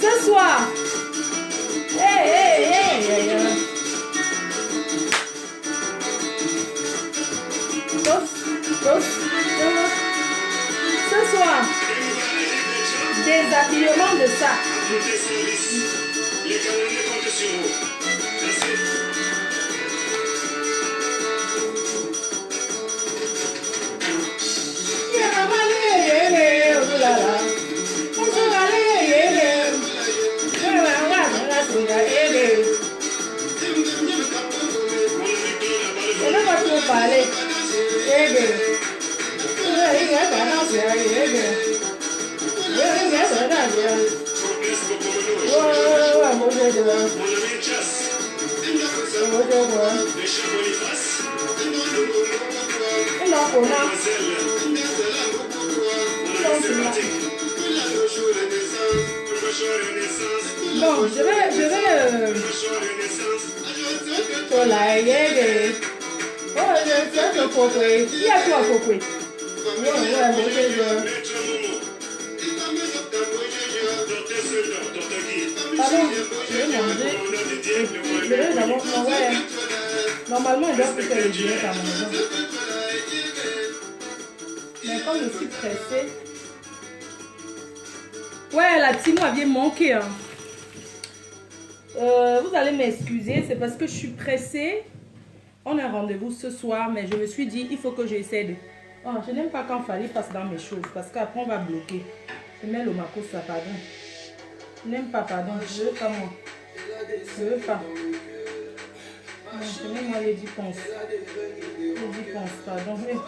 Ce soir, ce soir, déshabillement de ça. Les Canadiens comptent sur vous. Merci. Bon, je vais pardon, je vais manger. Je vais d'abord manger. Normalement, il doit plus faire le dîner à la maison. Mais comme je suis pressée. Ouais, la Timo vient manquer. Hein. Vous allez m'excuser, c'est parce que je suis pressée. On a un rendez-vous ce soir, mais je me suis dit, il faut que j'essaie de... Oh, je n'aime pas quand Fally passe dans mes choses, parce qu'après on va bloquer. Je mets le macosa, pardon. Je n'aime pas, pardon. Je veux pas moi. Je veux pas. Non, je mets moi les 10 ponces. Les 10 ponces, pardon. Oui.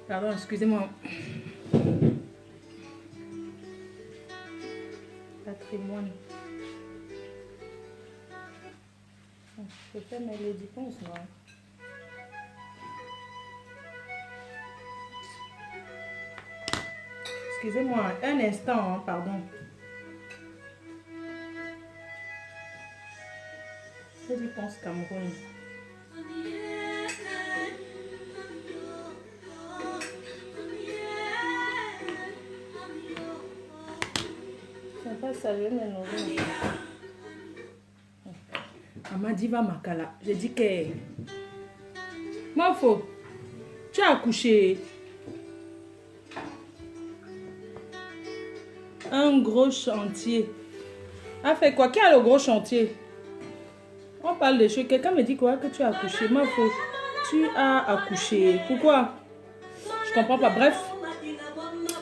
Pardon, excusez-moi. Patrimoine. Je fais mes lady ponce, non? Excusez-moi, un instant, hein, pardon. Lady ponce Cameroun. C'est pas ça, je vais me nourrir. Amadiva Makala. J'ai dit que... Mafo, tu as accouché. Un gros chantier. A fait quoi? Qui a le gros chantier? On parle de choses. Quelqu'un me dit quoi? Que tu as accouché. Mafo, tu as accouché. Pourquoi? Je comprends pas. Bref.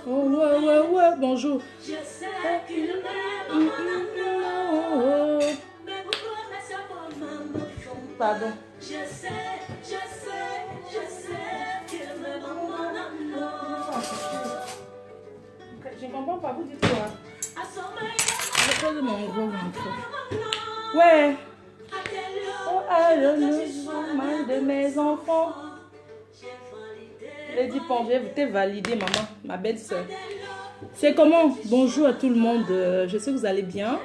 Oh, ouais, bonjour. Pardon. Je comprends pas, vous dites quoi? Je pose mon gros ventre. Ouais. Oh, le mal de mes enfants. Lady Ponce, t'es validée, maman, ma belle soeur. C'est comment? Bonjour à tout le monde. Je sais que vous allez bien.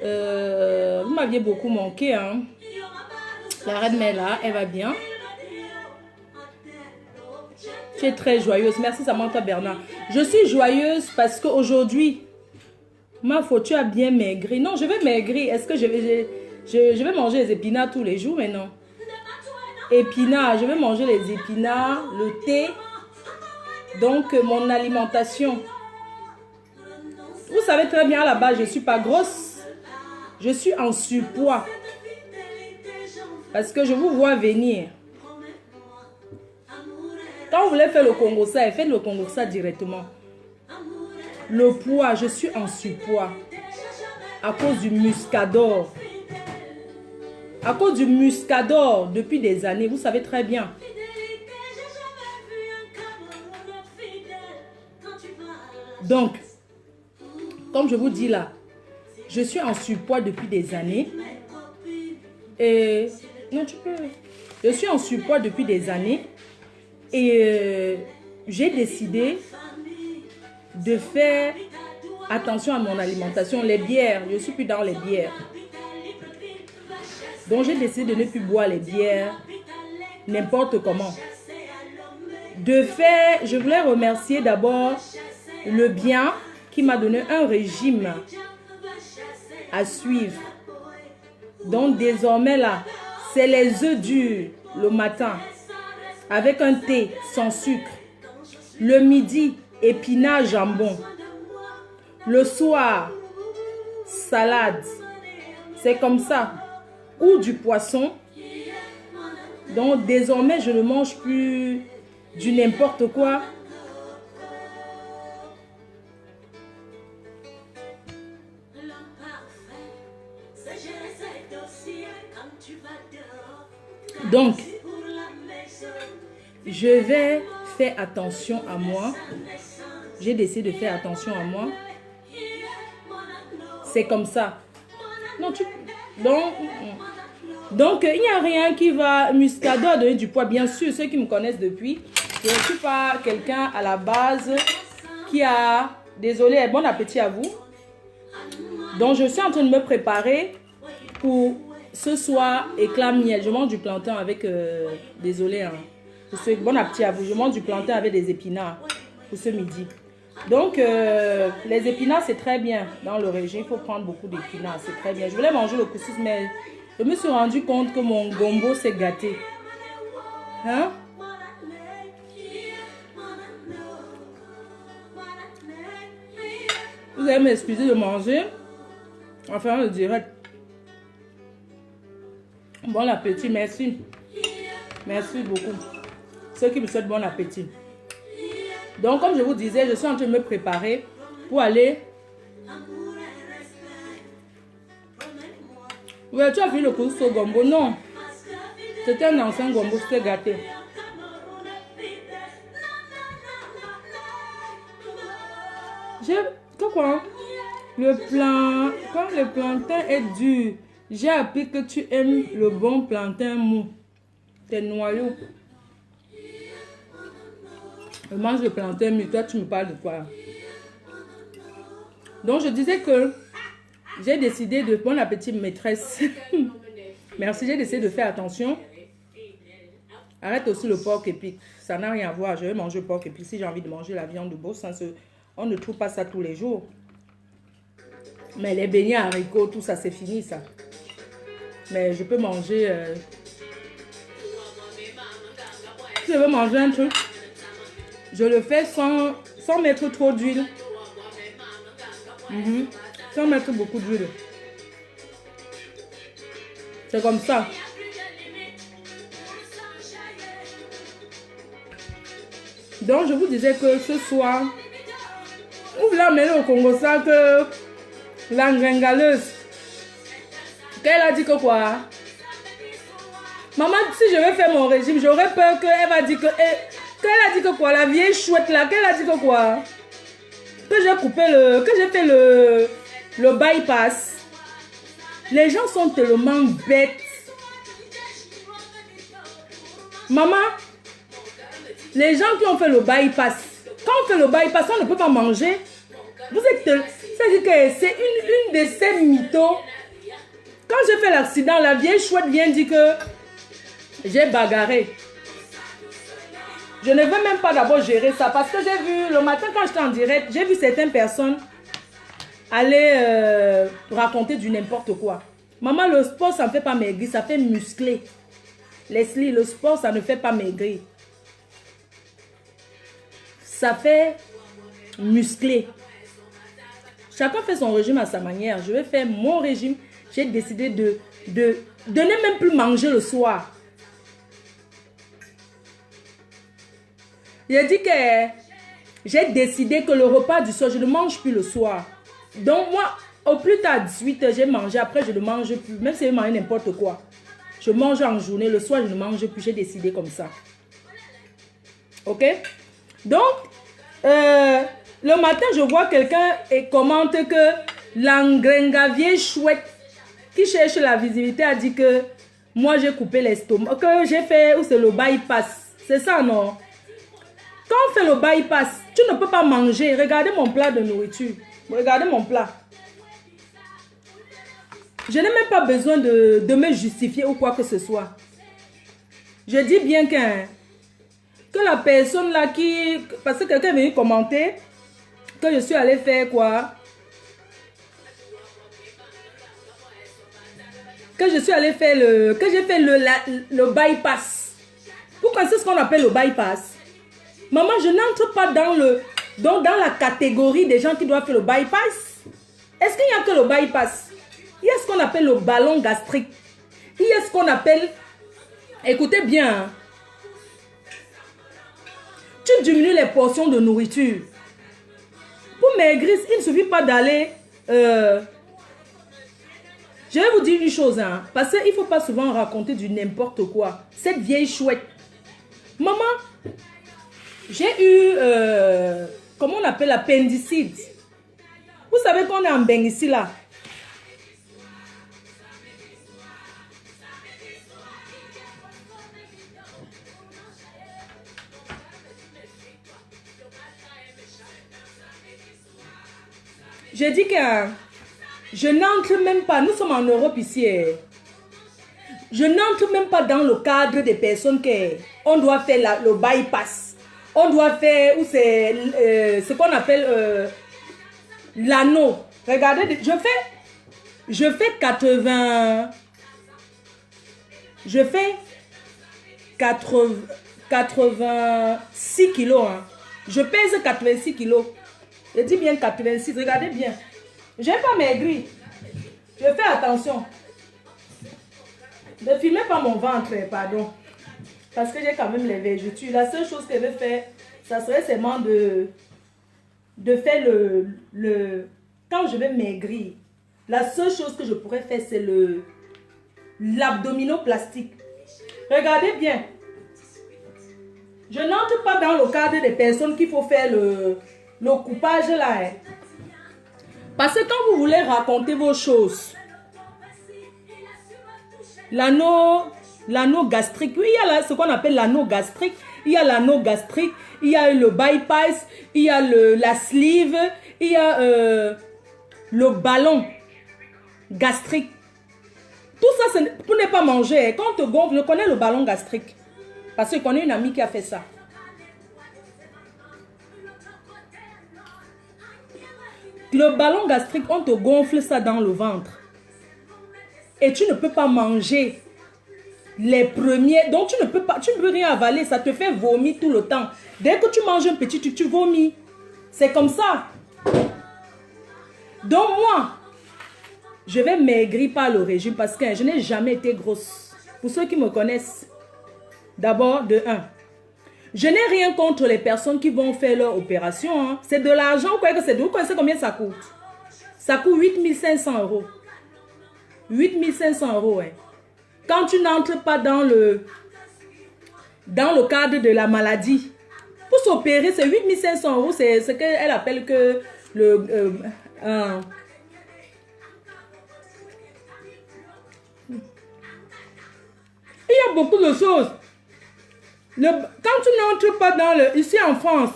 Vous m'aviez beaucoup manqué, hein. La reine Mela, elle va bien. Tu es très joyeuse. Merci Samantha Bernard. Je suis joyeuse parce qu'aujourd'hui, ma faute, tu as bien maigri. Non, je vais maigrir. Est-ce que je vais manger les épinards tous les jours? Mais non. Épinards, je vais manger les épinards, le thé. Donc, mon alimentation. Vous savez très bien, à la base, je ne suis pas grosse. Je suis en surpoids. Parce que je vous vois venir. Quand vous voulez faire le Congo-ça, faites le Congo-ça directement. Le poids, je suis en surpoids. À cause du muscador. À cause du muscador, depuis des années, vous savez très bien. Donc, comme je vous dis là, je suis en surpoids depuis des années. Et... Non, tu peux... Je suis en surpoids depuis des années. Et j'ai décidé de faire attention à mon alimentation. Les bières, je ne suis plus dans les bières. Donc j'ai décidé de ne plus boire les bières n'importe comment. De faire, je voulais remercier d'abord le bien qui m'a donné un régime à suivre. Donc désormais là, c'est les œufs durs le matin avec un thé sans sucre. Le midi, épinards jambon. Le soir, salade. C'est comme ça. Ou du poisson. Donc désormais, je ne mange plus du n'importe quoi. Donc, je vais faire attention à moi. J'ai décidé de faire attention à moi. C'est comme ça. Non, donc, il n'y a rien qui va muscador donner du poids. Bien sûr, ceux qui me connaissent depuis, je ne suis pas quelqu'un à la base qui a... Désolé, bon appétit à vous. Donc, je suis en train de me préparer pour ce soir éclat miel. Je mange du plantain avec... désolé, hein. Bon appétit à vous. Je mange du plantain avec des épinards pour ce midi. Donc, les épinards, c'est très bien dans le régime. Il faut prendre beaucoup d'épinards. C'est très bien. Je voulais manger le couscous, mais je me suis rendu compte que mon gombo s'est gâté. Hein? Vous allez m'excuser de manger. Enfin, le direct. Bon appétit, merci. Merci beaucoup. Ceux qui me souhaitent bon appétit. Donc, comme je vous disais, je suis en train de me préparer pour aller... Ouais, tu as vu le couscous au gombo? Non. C'était un ancien gombo, c'était gâté. J'ai... Quoi? Quand le plantain est dur, J'ai appris que tu aimes le bon plantain mou. Tes noyaux. Je mange le plantain mou. Toi, tu me parles de quoi? Donc, je disais que j'ai décidé de... Bon appétit, maîtresse. Merci, j'ai décidé de faire attention. Arrête aussi le porc épic. Ça n'a rien à voir. Je vais manger le porc épic. Si j'ai envie de manger la viande de bœuf, on ne trouve pas ça tous les jours. Mais les beignets haricots, tout ça, c'est fini, ça. Mais je peux manger... Si je veux manger un truc, je le fais sans mettre trop d'huile. Sans mettre beaucoup d'huile. C'est comme ça. Donc, je vous disais que ce soir, ouvre la mêlée au Congo, ça que la ngringaleuse, qu'elle a dit que quoi? Maman, si je vais faire mon régime, j'aurais peur qu'elle va dire que... qu'elle a dit que quoi? La vieille chouette là, qu'elle a dit que quoi? Que j'ai coupé que j'ai fait le bypass. Les gens sont tellement bêtes. Maman, les gens qui ont fait le bypass, quand on fait le bypass, on ne peut pas manger. Vous êtes... C'est-à-dire que c'est une de ces mythos. Quand j'ai fait l'accident, la vieille chouette vient dire que j'ai bagarré. Je ne veux même pas d'abord gérer ça parce que j'ai vu, le matin quand j'étais en direct, j'ai vu certaines personnes aller raconter du n'importe quoi. Maman, le sport, ça ne fait pas maigrir, ça fait muscler. Leslie, le sport, ça ne fait pas maigrir. Ça fait muscler. Chacun fait son régime à sa manière. Je vais faire mon régime. J'ai décidé de ne même plus manger le soir. J'ai dit que j'ai décidé que le repas du soir, je ne mange plus le soir. Donc moi, au plus tard, 18h, j'ai mangé. Après, je ne mange plus. Même si je mange n'importe quoi. Je mange en journée. Le soir, je ne mange plus. J'ai décidé comme ça. Ok? Donc, le matin, je vois quelqu'un et commente que l'engrengavier chouette qui cherche la visibilité a dit que moi, j'ai coupé l'estomac. Que j'ai fait, ou c'est le bypass. C'est ça, non? Quand on fait le bypass, tu ne peux pas manger. Regardez mon plat de nourriture. Regardez mon plat. Je n'ai même pas besoin de me justifier ou quoi que ce soit. Je dis bien que la personne là qui... Parce que quelqu'un est venu commenter que je suis allée faire quoi? Que je suis allée faire que j'ai fait le bypass. Pourquoi c'est ce qu'on appelle le bypass? Maman, je n'entre pas dans la catégorie des gens qui doivent faire le bypass. Est-ce qu'il n'y a que le bypass? Il y a ce qu'on appelle le ballon gastrique. Il y a ce qu'on appelle... Écoutez bien. Tu diminues les portions de nourriture. Pour maigrir, il ne suffit pas d'aller... Je vais vous dire une chose, hein, parce qu'il ne faut pas souvent raconter du n'importe quoi. Cette vieille chouette. Maman, j'ai eu... comment on appelle l'appendicite? Vous savez qu'on est en bain ici, là. Je dis que je n'entre même pas, nous sommes en Europe ici, je n'entre même pas dans le cadre des personnes qu'on doit faire le bypass. On doit faire, ou c'est ce qu'on appelle l'anneau. Regardez, je fais 86 kilos. Hein. Je pèse 86 kilos. Je dis bien 86, regardez bien. Je n'ai pas maigri. Je fais attention. Ne filmez pas mon ventre, pardon. Parce que j'ai quand même les vergetures. La seule chose que je vais faire, ça serait seulement de faire quand je vais maigrir, la seule chose que je pourrais faire, c'est l'abdominoplastique. Regardez bien. Je n'entre pas dans le cadre des personnes qu'il faut faire le coupage là. Hein. Parce que quand vous voulez raconter vos choses, l'anneau gastrique. Oui, il y a ce qu'on appelle l'anneau gastrique. Il y a l'anneau gastrique, il y a le bypass, il y a la sleeve, il y a le ballon gastrique. Tout ça, c'est pour ne pas manger. Quand on te gonfle, je connais le ballon gastrique. Parce que je connais une amie qui a fait ça. Le ballon gastrique, on te gonfle ça dans le ventre. Et tu ne peux pas manger les premiers. Donc tu ne peux rien avaler. Ça te fait vomir tout le temps. Dès que tu manges un petit truc, tu vomis. C'est comme ça. Donc moi, je vais maigrir par le régime parce que je n'ai jamais été grosse. Pour ceux qui me connaissent, d'abord, de 1. Je n'ai rien contre les personnes qui vont faire leur opération. Hein. C'est de l'argent. Vous connaissez combien ça coûte? Ça coûte 8500 €. 8500 €. Ouais. Quand tu n'entres pas dans le cadre de la maladie, pour s'opérer, c'est 8500 €. C'est ce qu'elle appelle que le... Il y a beaucoup de choses. Quand tu n'entres pas dans le... Ici en France,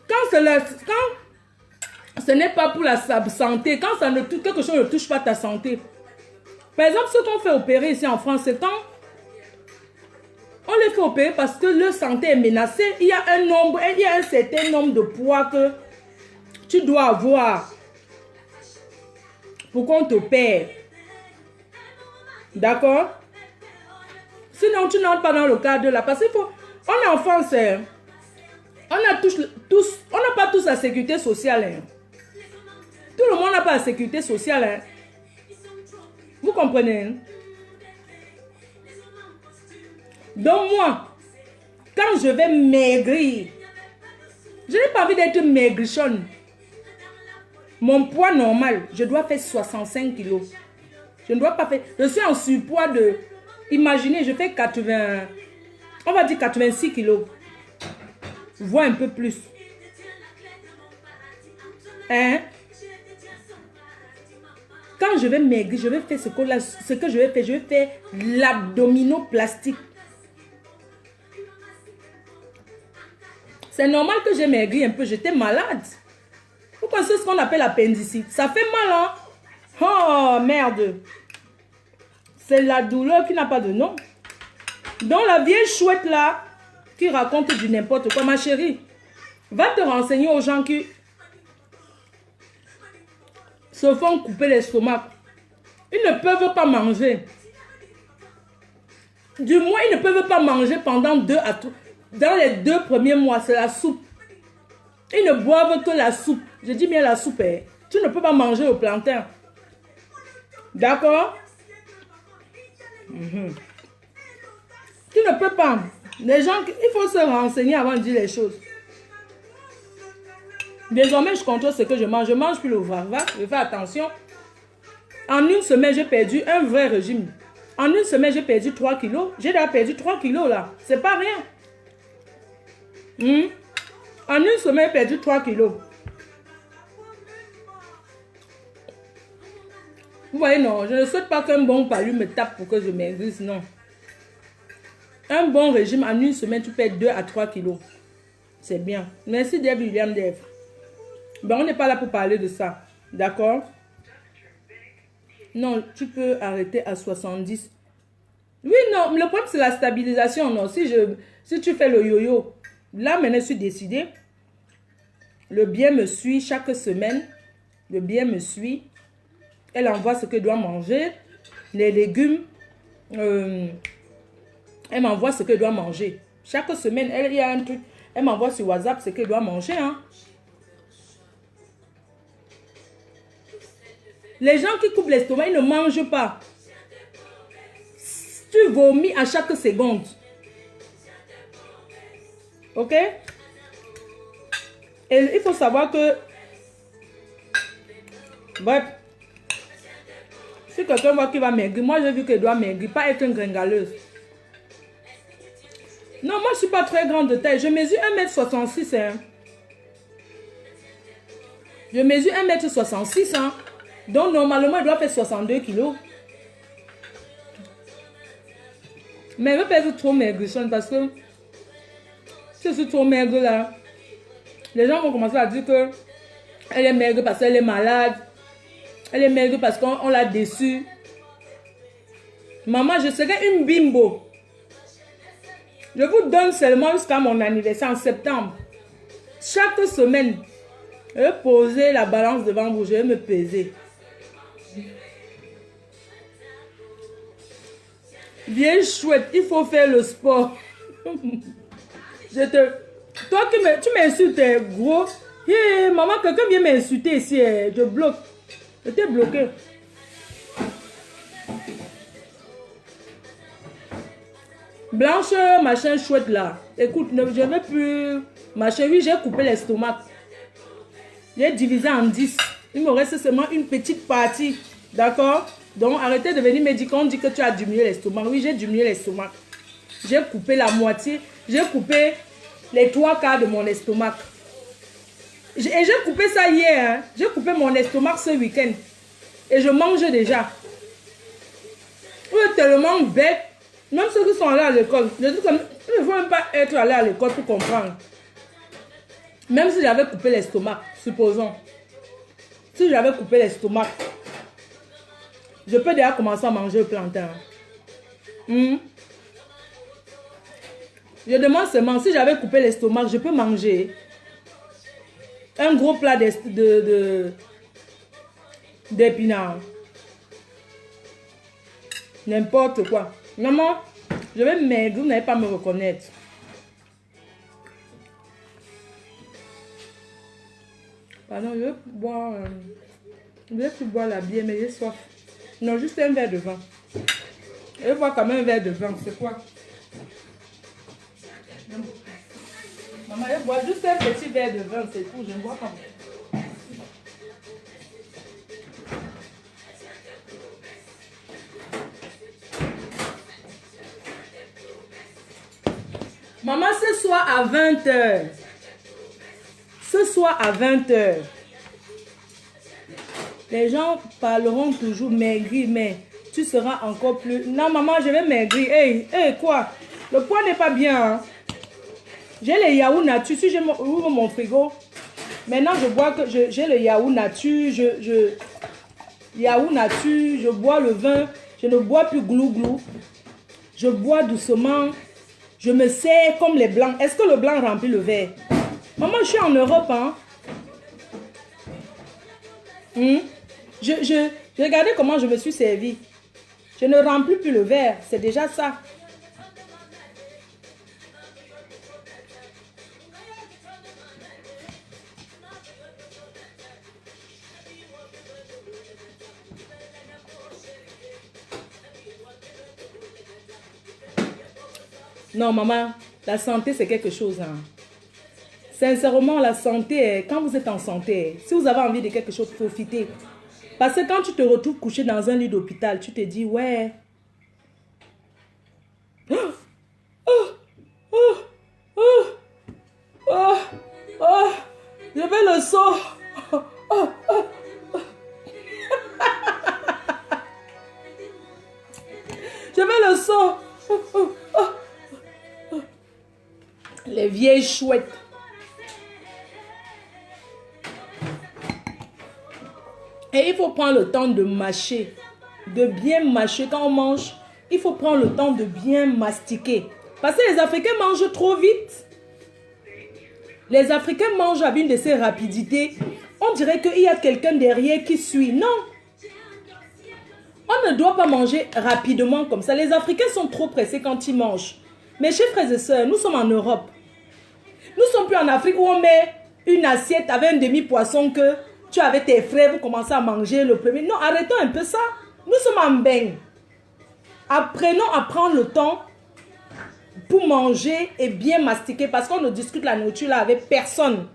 quand ce n'est pas pour la santé, quand quelque chose ne touche pas ta santé. Par exemple, ceux qu'on fait opérer ici en France, c'est quand on les fait opérer parce que leur santé est menacée. Il y a un certain nombre de poids que tu dois avoir pour qu'on t'opère. D'accord? Sinon, tu n'entres pas dans le cadre de la... Parce qu'il faut... On est en France, on n'a pas tous la sécurité sociale. Hein. Tout le monde n'a pas la sécurité sociale. Hein. Vous comprenez? Hein? Donc moi, quand je vais maigrir, je n'ai pas envie d'être maigrichonne. Mon poids normal, je dois faire 65 kilos. Je ne dois pas faire... Je suis en surpoids de... Imaginez, je fais 80... On va dire 86 kilos. Voire un peu plus. Hein? Quand je vais maigrir, je vais faire ce que je vais faire. Je vais faire l'abdominoplastique. C'est normal que j'ai maigri un peu. J'étais malade. Vous connaissez ce qu'on appelle l'appendicite. Ça fait mal, hein? Oh, merde. C'est la douleur qui n'a pas de nom. Donc, la vieille chouette là, qui raconte du n'importe quoi, ma chérie, va te renseigner aux gens qui se font couper l'estomac. Ils ne peuvent pas manger. Du moins, ils ne peuvent pas manger pendant 2 à 3. Dans les 2 premiers mois, c'est la soupe. Ils ne boivent que la soupe. Je dis bien la soupe. Hein. Tu ne peux pas manger au plantain. D'accord? Tu ne peux pas. Les gens, il faut se renseigner avant de dire les choses. Désormais, je contrôle ce que je mange. Je mange plus le va. Je fais attention. En une semaine, j'ai perdu un vrai régime. En une semaine, j'ai perdu 3 kilos. J'ai déjà perdu 3 kilos là. C'est pas rien. En une semaine, j'ai perdu 3 kilos. Vous voyez, non, je ne souhaite pas qu'un bon palu me tape pour que je maigrisse, non. Un bon régime, en une semaine, tu perds 2 à 3 kilos. C'est bien. Merci, Dave William Dave. Ben, on n'est pas là pour parler de ça. D'accord? Non, tu peux arrêter à 70. Oui, non, le problème, c'est la stabilisation. Non, si tu fais le yo-yo, là, maintenant, je suis décidée. Le bien me suit chaque semaine. Le bien me suit. Elle envoie ce qu'elle doit manger. Les légumes. Elle m'envoie ce qu'elle doit manger. Chaque semaine, il y a un truc. Elle m'envoie sur WhatsApp ce qu'elle doit manger. Hein. Les gens qui coupent l'estomac, ils ne mangent pas. Tu vomis à chaque seconde. Ok? Et il faut savoir que... Bref. Si quelqu'un voit qu'il va maigrir, moi j'ai vu qu'elle doit maigrir, pas être une gringaleuse. Non, moi je ne suis pas très grande de taille. Je mesure 1,66 m. Hein. Je mesure 1,66 m. Hein. Donc normalement, elle doit faire 62 kilos. Mais elle veut pas être trop maigrichonne parce que si je suis trop maigre là, les gens vont commencer à dire que elle est maigre parce qu'elle est malade. Elle est maigre parce qu'on l'a déçue. Maman, je serai une bimbo. Je vous donne seulement jusqu'à mon anniversaire en septembre. Chaque semaine, je vais poser la balance devant vous. Je vais me peser. Bien chouette, il faut faire le sport. Toi tu m'insultes, gros. Hey, maman, quelqu'un vient m'insulter ici. Je bloque. Je t'ai bloqué. Blanche, machin chouette là. Écoute, je ne veux plus. Machin, oui, j'ai coupé l'estomac. J'ai divisé en 10. Il me reste seulement une petite partie. D'accord? Donc, arrêtez de venir me dire qu'on dit que tu as diminué l'estomac. Oui, j'ai diminué l'estomac. J'ai coupé la moitié. J'ai coupé les 3/4 de mon estomac. Et j'ai coupé ça hier. Hein. J'ai coupé mon estomac ce week-end. Et je mange déjà. Vous êtes tellement bête. Même ceux qui sont allés à l'école. Je dis comme, il ne faut même pas être allé à l'école pour comprendre. Même si j'avais coupé l'estomac, supposons. Si j'avais coupé l'estomac, je peux déjà commencer à manger le plantain. Je demande seulement, si j'avais coupé l'estomac, je peux manger un gros plat d'épinards. N'importe quoi. Maman, je vais maigrir, vous n'allez pas me reconnaître. Pardon, je vais boire... je vais plus boire la bière, mais j'ai soif. Non, juste un verre de vin. Je vais boire quand même un verre de vin, c'est quoi? Maman, je bois juste un petit verre de vin, c'est tout, je ne bois pas. Maman, ce soir à 20h. Ce soir à 20h. Les gens parleront toujours maigrir, mais tu seras encore plus... Non, maman, je vais maigrir. Hey, quoi? Le poids n'est pas bien. Hein? J'ai le yaourt nature. Si je ouvre mon frigo, maintenant je bois que j'ai le yaourt nature. Yaourt nature, je bois le vin. Je ne bois plus glou-glou. Je bois doucement. Je me sers comme les blancs. Est-ce que le blanc remplit le verre? Maman, je suis en Europe, hein. Regardez comment je me suis servi. Je ne remplis plus le verre. C'est déjà ça. Non, maman, la santé, c'est quelque chose. Hein. Sincèrement, la santé, quand vous êtes en santé, si vous avez envie de quelque chose, profitez. Parce que quand tu te retrouves couché dans un lit d'hôpital, tu te dis, ouais. Je vais le saut. Je vais le saut. Les vieilles chouettes. Et il faut prendre le temps de mâcher, de bien mâcher. Quand on mange, il faut prendre le temps de bien mastiquer. Parce que les Africains mangent trop vite. Les Africains mangent avec une de ces rapidités. On dirait qu'il y a quelqu'un derrière qui suit. Non. On ne doit pas manger rapidement comme ça. Les Africains sont trop pressés quand ils mangent. Mes chers frères et sœurs, nous sommes en Europe. Nous ne sommes plus en Afrique où on met une assiette avec un demi-poisson que tu avais tes frères pour commencer à manger le premier. Non, arrêtons un peu ça. Nous sommes en bain. Apprenons à prendre le temps pour manger et bien mastiquer parce qu'on ne discute la nourriture là avec personne.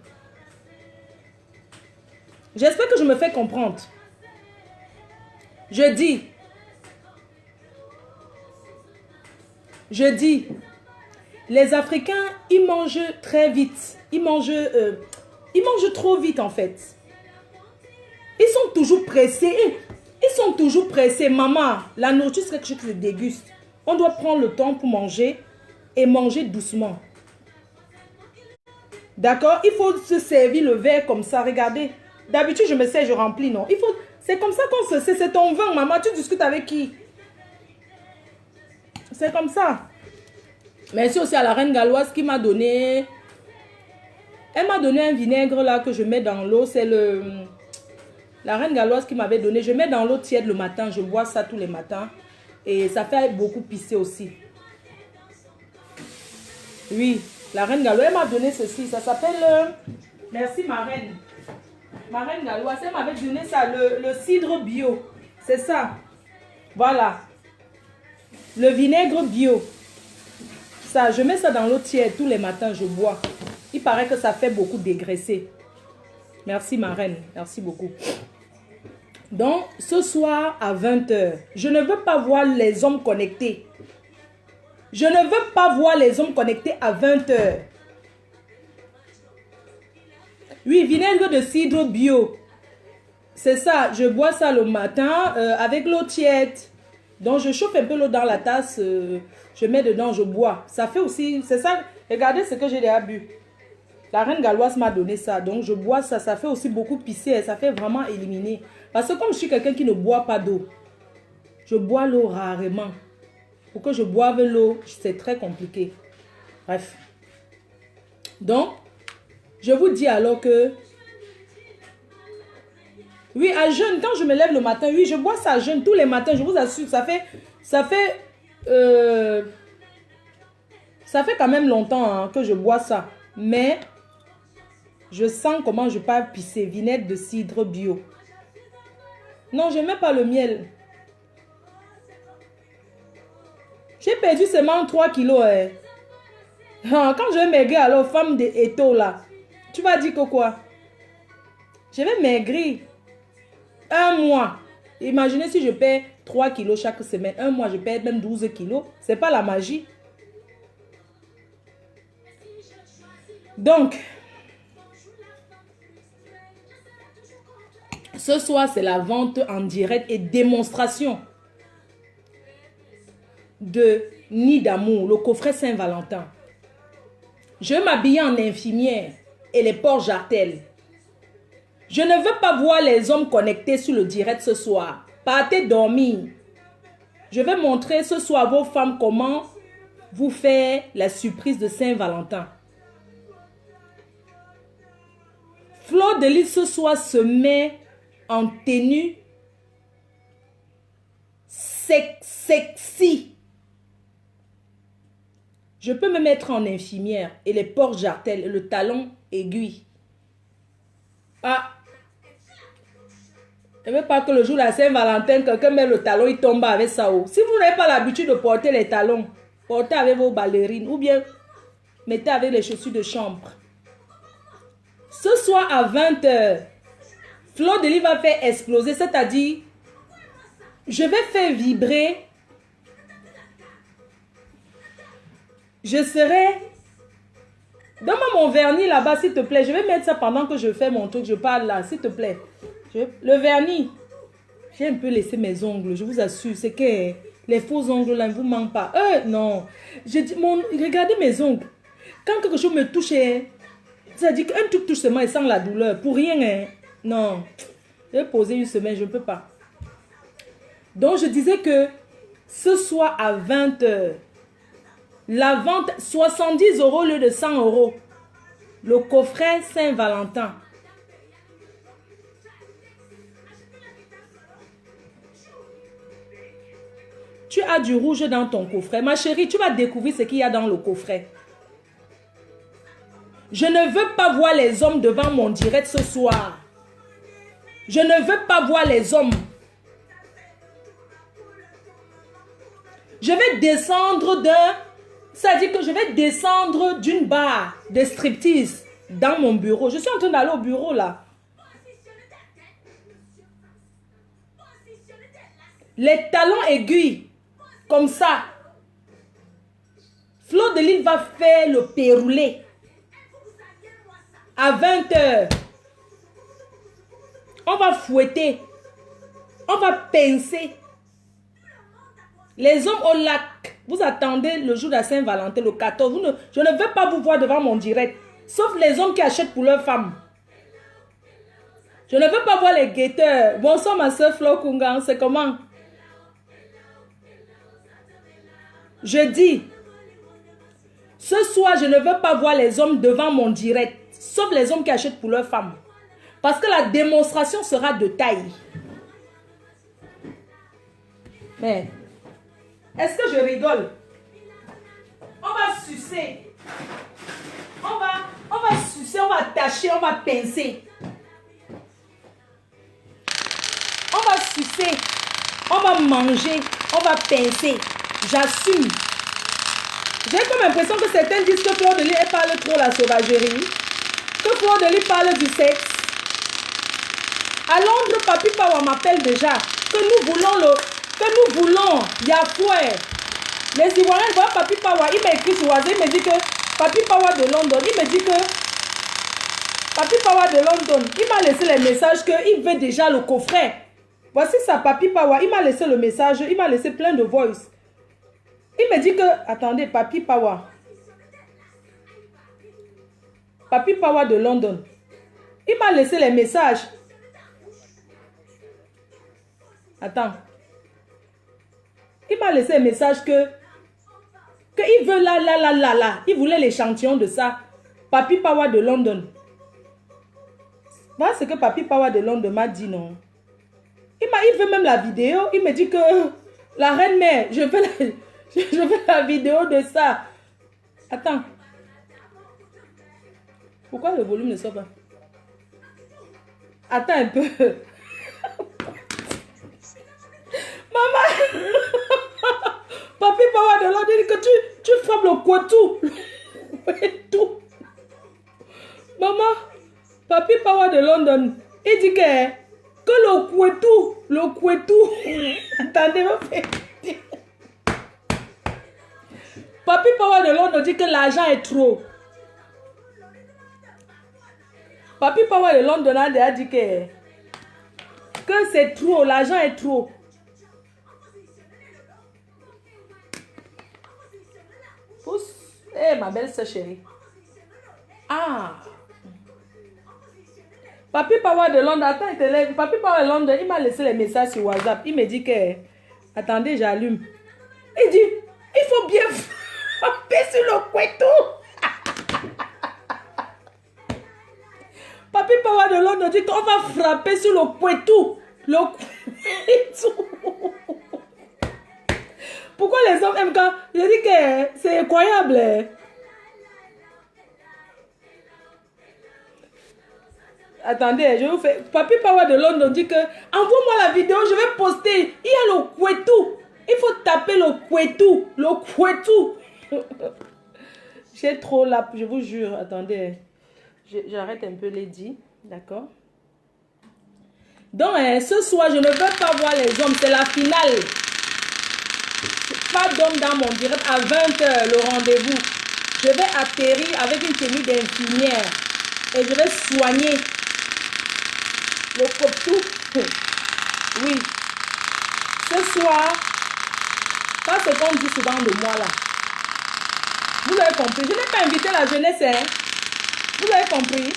J'espère que je me fais comprendre. Je dis, les Africains, ils mangent très vite. Ils mangent trop vite en fait. Ils sont toujours pressés. Ils sont toujours pressés. Maman, la nourriture, c'est quelque chose que je déguste. On doit prendre le temps pour manger et manger doucement. D'accord? Il faut se servir le verre comme ça. Regardez. D'habitude, je me sers, je remplis, non? Il faut... C'est comme ça qu'on se sert. C'est ton vin, maman. Tu discutes avec qui? C'est comme ça. Merci aussi à la reine galloise qui m'a donné... Elle m'a donné un vinaigre là que je mets dans l'eau. C'est le... La reine galloise qui m'avait donné. Je mets dans l'eau tiède le matin. Je bois ça tous les matins. Et ça fait beaucoup pisser aussi. Oui. La reine galloise, elle m'a donné ceci. Ça s'appelle... Merci ma reine. Ma reine galloise, elle m'avait donné ça. Le cidre bio. C'est ça. Voilà. Le vinaigre bio. Ça, je mets ça dans l'eau tiède. Tous les matins, je bois. Il paraît que ça fait beaucoup dégraisser. Merci ma reine. Merci beaucoup. Donc, ce soir à 20 h, je ne veux pas voir les hommes connectés. Je ne veux pas voir les hommes connectés à 20 h. Oui, vinaigre de cidre bio. C'est ça, je bois ça le matin avec l'eau tiède. Donc, je chauffe un peu l'eau dans la tasse, je mets dedans, je bois. Ça fait aussi, c'est ça, regardez ce que j'ai déjà bu. La reine galloise m'a donné ça, donc je bois ça, ça fait aussi beaucoup pisser, ça fait vraiment éliminer. Parce que comme je suis quelqu'un qui ne boit pas d'eau, je bois l'eau rarement. Pour que je boive l'eau, c'est très compliqué. Bref. Donc, je vous dis alors que... Oui, à jeûne, quand je me lève le matin, oui, je bois ça à jeûne tous les matins, je vous assure, ça fait quand même longtemps hein, que je bois ça. Mais, je sens comment je peux pisser. Vinaigre de cidre bio. Non, je n'aime pas le miel. J'ai perdu seulement 3 kilos. Hein. Quand je vais maigrir, alors, femme de Eto, là, tu vas dire que quoi? Je vais maigrir. Un mois. Imaginez si je perds 3 kilos chaque semaine. Un mois, je perds même 12 kilos. Ce n'est pas la magie. Donc, ce soir, c'est la vente en direct et démonstration de Nid d'amour, le coffret Saint-Valentin. Je vais m'habiller en infirmière et les portes jartelles. Je ne veux pas voir les hommes connectés sur le direct ce soir. Partez dormir. Je vais montrer ce soir à vos femmes comment vous faire la surprise de Saint-Valentin. Fleur de Lys ce soir se met en tenue sexy. Je peux me mettre en infirmière et les portes jartelles et le talon aiguille. Ah! Je ne veux pas que le jour de la Saint-Valentin, quelqu'un met le talon, il tombe avec ça. Si vous n'avez pas l'habitude de porter les talons, portez avec vos ballerines ou bien mettez avec les chaussures de chambre. Ce soir à 20 h, Fleur de Lys va faire exploser, c'est-à-dire, je vais faire vibrer. Je serai... Donne-moi mon vernis là-bas, s'il te plaît. Je vais mettre ça pendant que je fais mon truc. Je parle là, s'il te plaît. Le vernis. J'ai un peu laissé mes ongles, je vous assure. C'est que les faux ongles là ne vous manquent pas. Non. Regardez mes ongles. Quand quelque chose me touche, ça dit qu'un truc touche seulement et sans la douleur. Pour rien. Hein. Non. Je vais poser une semaine, je ne peux pas. Donc je disais que ce soir à 20 h, la vente 70 € au lieu de 100 €. Le coffret Saint-Valentin. Tu as du rouge dans ton coffret. Ma chérie, tu vas découvrir ce qu'il y a dans le coffret. Je ne veux pas voir les hommes devant mon direct ce soir. Je ne veux pas voir les hommes. Je vais descendre ça dit que je vais descendre d'une barre de striptease dans mon bureau. Je suis en train d'aller au bureau là. Les talons aiguilles. Comme ça. Fleur de Lys va faire le péroulé. À 20 h. On va fouetter. On va pincer. Les hommes au lac. Vous attendez le jour de la Saint-Valentin, le 14. Je ne veux pas vous voir devant mon direct. Sauf les hommes qui achètent pour leurs femmes. Je ne veux pas voir les guetteurs. Bonsoir ma soeur Flo Kungan, c'est comment? Je dis, ce soir, je ne veux pas voir les hommes devant mon direct. Sauf les hommes qui achètent pour leurs femmes. Parce que la démonstration sera de taille. Mais, est-ce que je rigole? On va sucer. On va sucer, on va tâcher, on va pincer. On va sucer, on va manger, on va pincer. J'assume. J'ai comme l'impression que certains disent que Fleur de Lys parle trop la sauvagerie. Que Fleur de Lys parle du sexe. À Londres, Papi Pawa m'appelle déjà. Que nous voulons Yafoué. Les Ivoiriens voient Papi Pawa. Il m'a écrit sur WhatsApp. Il me dit que Papi Pawa de London. Il me dit que Papi Pawa de London. Il m'a laissé les messages qu'il veut déjà le coffret. Voici ça, Papi Pawa. Il m'a laissé le message. Il m'a laissé plein de voice. Il me dit que, attendez, Papi Pawa. Papi Pawa de London. Il m'a laissé les messages. Attends. Il m'a laissé un message que il veut là. Il voulait l'échantillon de ça. Papi Pawa de London. Voilà ce que Papi Pawa de London m'a dit, non. Il veut même la vidéo. Il me dit que la reine mère, je veux la vidéo de ça. Attends. Pourquoi le volume ne sort pas? Attends un peu. Maman. Papi Pawa de London dit que tu frappes le Kouetou. Maman. Papi Pawa de London. Il dit que le Kouetou. Attendez, ma fille. Papi Pawa de London dit que l'argent est trop. Papi Pawa de London a dit que c'est trop, l'argent est trop. Pousse. Eh, ma belle sœur chérie. Ah. Papi Pawa de London, attends, Papi Pawa de London, il m'a laissé les messages sur WhatsApp. Il me dit que, attendez, j'allume. Il dit, il faut bien frapper sur le Kouetou. Papi Pawa de London dit qu'on va frapper sur le Kouetou. Le Kouetou. Pourquoi les hommes aiment quand... Je dis que c'est incroyable. Attendez, je vous fais... Papi Pawa de London dit que... Envoie-moi la vidéo, je vais poster. Il y a le Kouetou. Il faut taper le Kouetou. Le Kouetou. J'ai trop la... Je vous jure, attendez. J'arrête un peu les dits. D'accord? Donc, ce soir, je ne veux pas voir les hommes. C'est la finale. Pas d'hommes dans mon direct à 20h, le rendez-vous. Je vais atterrir avec une tenue d'infirmière. Et je vais soigner le Kouetou. Oui. Ce soir, pas ce qu'on dit souvent de moi là. Vous l'avez compris. Je n'ai pas invité la jeunesse. Hein? Vous l'avez compris.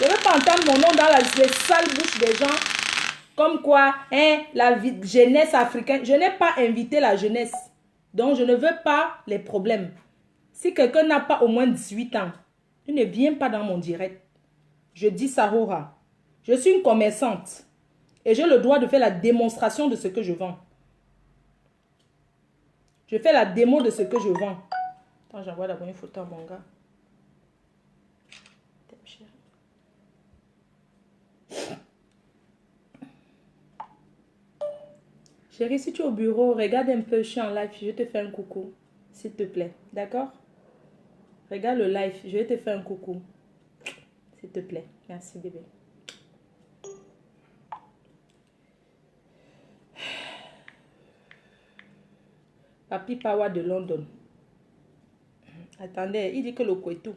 Je ne vais pas entendre mon nom dans les sales bouches des gens. Comme quoi, hein, la jeunesse africaine. Je n'ai pas invité la jeunesse. Donc, je ne veux pas les problèmes. Si quelqu'un n'a pas au moins 18 ans, il ne vient pas dans mon direct. Je dis Sahora. Je suis une commerçante. Et j'ai le droit de faire la démonstration de ce que je vends. Je fais la démo de ce que je vends. Attends, j'envoie d'abord une photo à mon gars. Chérie, si tu es au bureau, regarde un peu, je suis en live, je te fais un coucou, s'il te plaît, d'accord? Regarde le live, je vais te faire un coucou, s'il te plaît. Merci, bébé. Papi Pawa de London. Attendez, il dit que le Kouetou.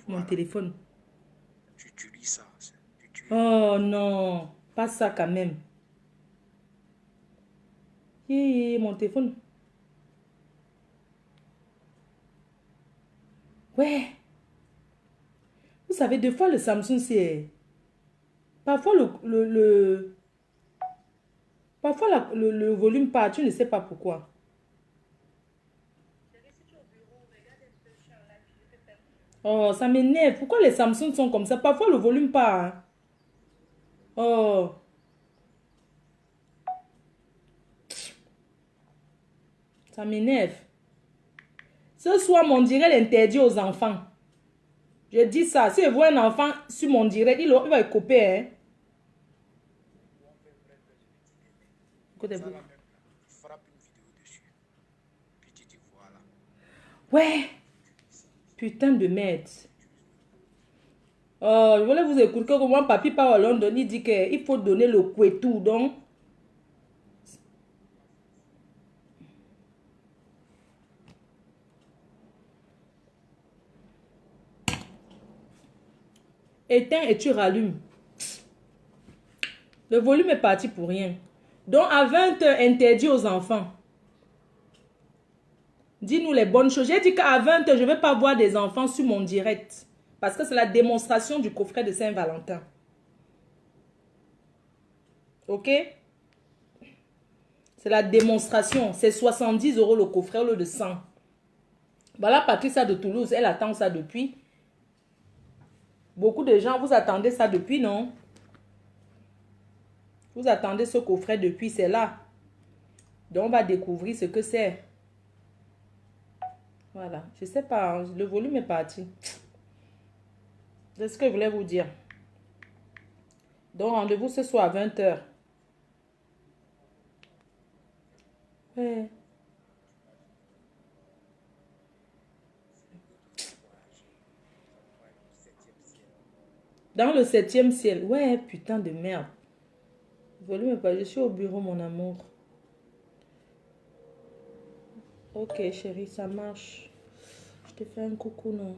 Mon téléphone. Tu lis ça. Oh non. Pas ça quand même. Mon téléphone. Ouais. Vous savez, des fois, le Samsung, c'est... Parfois, Parfois, le volume part. Tu ne sais pas pourquoi. Oh, ça m'énerve. Pourquoi les Samsung sont comme ça? Parfois, le volume part. Hein. Oh, ça m'énerve. Ce soir, mon direct est interdit aux enfants. Je dis ça. Si je vois un enfant sur mon direct, il va être coupé. Hein. Ouais. Putain de merde. Oh, je voulais vous écouter que mon papy part à Londres. Il dit qu'il faut donner le couetou. Donc, éteins et tu rallumes. Le volume est parti pour rien. Donc, à 20 h, interdit aux enfants. Dis-nous les bonnes choses. J'ai dit qu'à 20 h, je ne vais pas voir des enfants sur mon direct. Parce que c'est la démonstration du coffret de Saint-Valentin. Ok? C'est la démonstration. C'est 70 € le coffret au lieu de 100. Voilà, Patricia de Toulouse, elle attend ça depuis. Beaucoup de gens, vous attendez ça depuis, non? Vous attendez ce coffret depuis, c'est là. Donc, on va découvrir ce que c'est. Voilà. Je ne sais pas, le volume est parti. C'est ce que je voulais vous dire. Donc, rendez-vous ce soir à 20 h. Ouais. Dans le 7e ciel. Ouais, putain de merde. Le volume est pas. Je suis au bureau, mon amour. Ok, chérie, ça marche. Je te fais un coucou, non?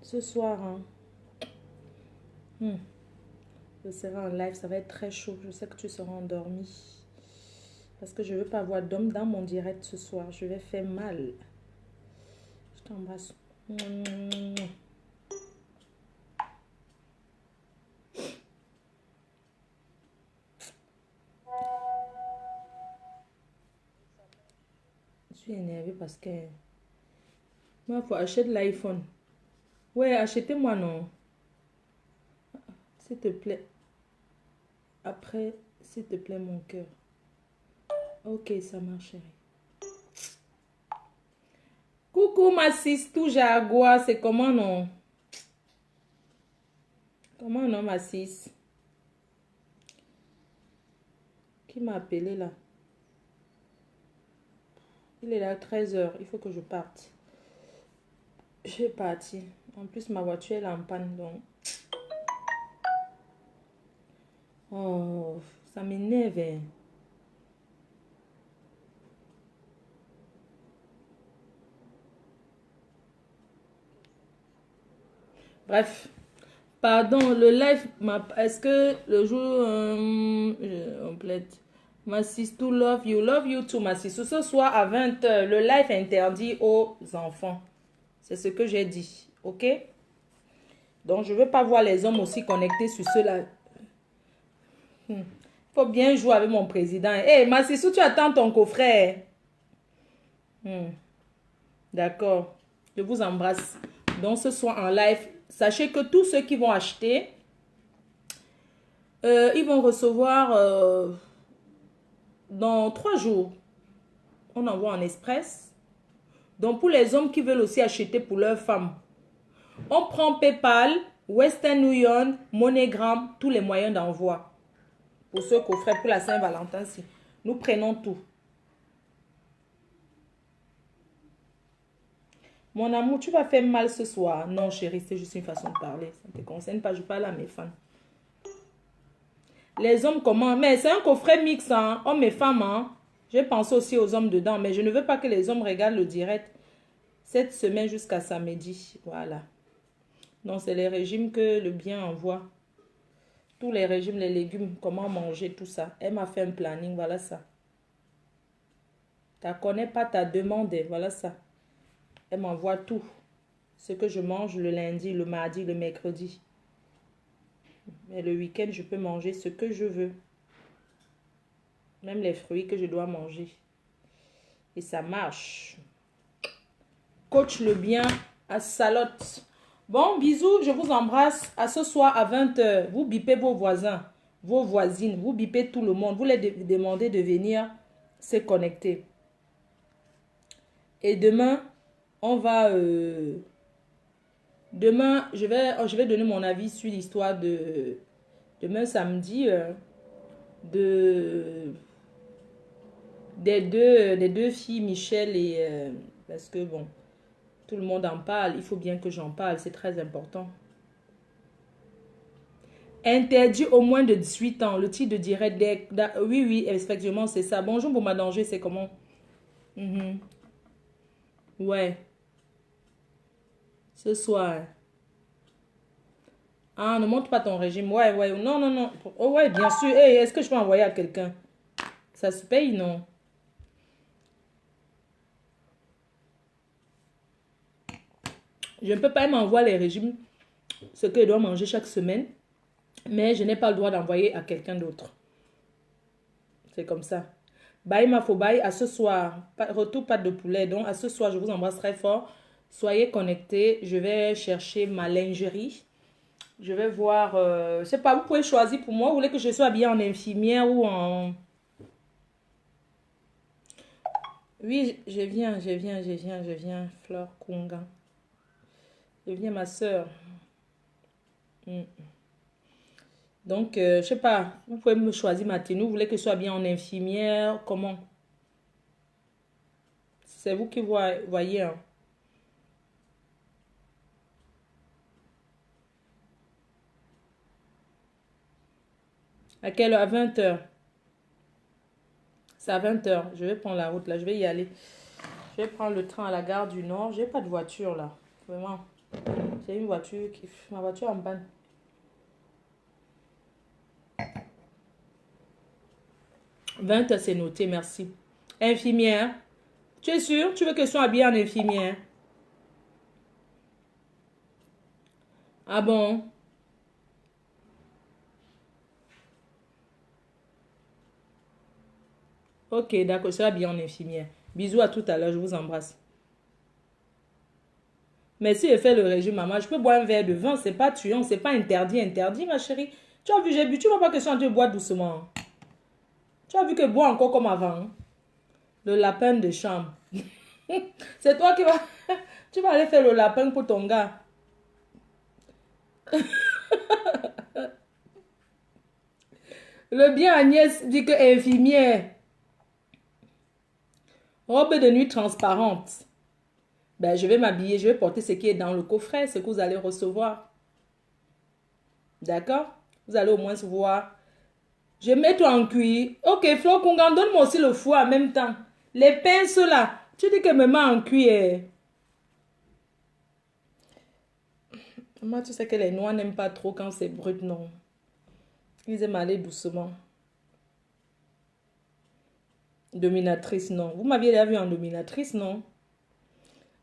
Ce soir, hein. Je serai en live, ça va être très chaud. Je sais que tu seras endormi. Parce que je ne veux pas avoir d'homme dans mon direct ce soir. Je vais faire mal. Je t'embrasse. Je suis énervée parce que... Moi, il faut acheter l'iPhone. Ouais, achetez-moi, non. S'il te plaît. Après, s'il te plaît, mon cœur. Ok, ça marche, chérie. Coucou, ma sis, tout jaguar. C'est comment, non? Comment, non, ma sis? Qui m'a appelé, là? Il est là à 13 h. Il faut que je parte. Je vais partir. En plus, ma voiture est en panne, donc... Oh, ça m'énerve. Hein. Bref. Pardon, le live, est-ce que le jour... on plaide. Ma sis, to love you too, ma sis. Ce soir à 20 h, le live est interdit aux enfants. C'est ce que j'ai dit, ok? Donc, je ne veux pas voir les hommes aussi connectés sur ceux-là. Il faut bien jouer avec mon président. Hé, ma sis, tu attends ton coffret. D'accord. Je vous embrasse. Donc, ce soir en live, sachez que tous ceux qui vont acheter, ils vont recevoir dans 3 jours. On envoie en express. Donc, pour les hommes qui veulent aussi acheter pour leurs femmes, on prend PayPal, Western Union, MoneyGram, tous les moyens d'envoi. Pour ce coffret, pour la Saint-Valentin, si. Nous prenons tout. Mon amour, tu vas faire mal ce soir. Non, chérie, c'est juste une façon de parler. Ça ne te concerne pas, je parle à mes fans. Les hommes, comment? Mais c'est un coffret mix, hein? Hommes et femmes, hein? J'ai pensé aussi aux hommes dedans, mais je ne veux pas que les hommes regardent le direct cette semaine jusqu'à samedi. Voilà. Donc, c'est les régimes que le bien envoie. Tous les régimes, les légumes, comment manger, tout ça. Elle m'a fait un planning, voilà ça. Tu connais pas ta demande, voilà ça. Elle m'envoie tout. Ce que je mange le lundi, le mardi, le mercredi. Mais le week-end, je peux manger ce que je veux. Même les fruits que je dois manger. Et ça marche. Coach le bien à Salotte. Bon, bisous, je vous embrasse. À ce soir à 20 h. Vous bipez vos voisins, vos voisines. Vous bipez tout le monde. Vous les demandez de venir se connecter. Et demain, on va... demain, je vais donner mon avis sur l'histoire de... Demain, samedi, des deux filles, Michel et... parce que, bon, tout le monde en parle. Il faut bien que j'en parle. C'est très important. Interdit au moins de 18 ans. Le titre de direct... Oui, oui, effectivement, c'est ça. Bonjour, Bouma Danger, c'est comment? Ouais. Ce soir. Ah, ne montre pas ton régime. Ouais, ouais. Non, non, non. Oh, ouais, bien sûr. Hey, est-ce que je peux envoyer à quelqu'un? Ça se paye, non? Je ne peux pas m'envoyer les régimes, ce que je dois manger chaque semaine, mais je n'ai pas le droit d'envoyer à quelqu'un d'autre. C'est comme ça. Bye ma bye, à ce soir. Retour pas de poulet. Donc à ce soir, je vous embrasse très fort. Soyez connectés. Je vais chercher ma lingerie. Je vais voir, je sais pas, vous pouvez choisir pour moi. Vous voulez que je sois habillée en infirmière ou en... Oui, je viens, Fleur Kunga. Je viens, ma soeur. Donc, je sais pas, vous pouvez me choisir ma tenue. Vous voulez que je sois bien en infirmière? Comment? C'est vous qui voyez. Hein. À quelle heure? À 20 h. C'est à 20 h. Je vais prendre la route là. Je vais y aller. Je vais prendre le train à la gare du Nord. J'ai pas de voiture là. Vraiment. J'ai une voiture qui... Ma voiture en panne. 20 h, c'est noté, merci. Infirmière. Tu es sûre? Tu veux que je sois habillée en infirmière? Ah bon? Ok, d'accord, je serai habillée en infirmière. Bisous à tout à l'heure, je vous embrasse. Mais si je fais le régime, maman, je peux boire un verre de vin, c'est pas tuant, c'est pas interdit, ma chérie. Tu as vu, j'ai bu, tu vois pas que je suis en train de boire doucement. Tu as vu que je bois encore comme avant. Hein? Le lapin de chambre. C'est toi qui vas... Tu vas aller faire le lapin pour ton gars. Le bien Agnès dit que infirmière. Robe de nuit transparente. Ben, je vais m'habiller, je vais porter ce qui est dans le coffret, ce que vous allez recevoir. D'accord? Vous allez au moins voir. Je mets tout en cuir. Ok, Flo Kungan, donne-moi aussi le foie en même temps. Les pinces là. Tu dis que me met en cuir. Moi, tu sais que les noirs n'aiment pas trop quand c'est brut, non. Ils aiment aller doucement. Dominatrice, non. Vous m'aviez déjà vu en dominatrice, non?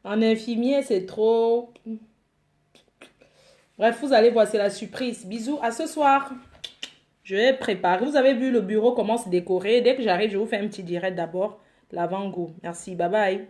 En infirmière, c'est trop... Bref, vous allez voir, c'est la surprise. Bisous, à ce soir. Je vais préparer. Vous avez vu le bureau comment se décorer. Dès que j'arrive, je vous fais un petit direct d'abord. L'avant-goût. Merci, bye bye.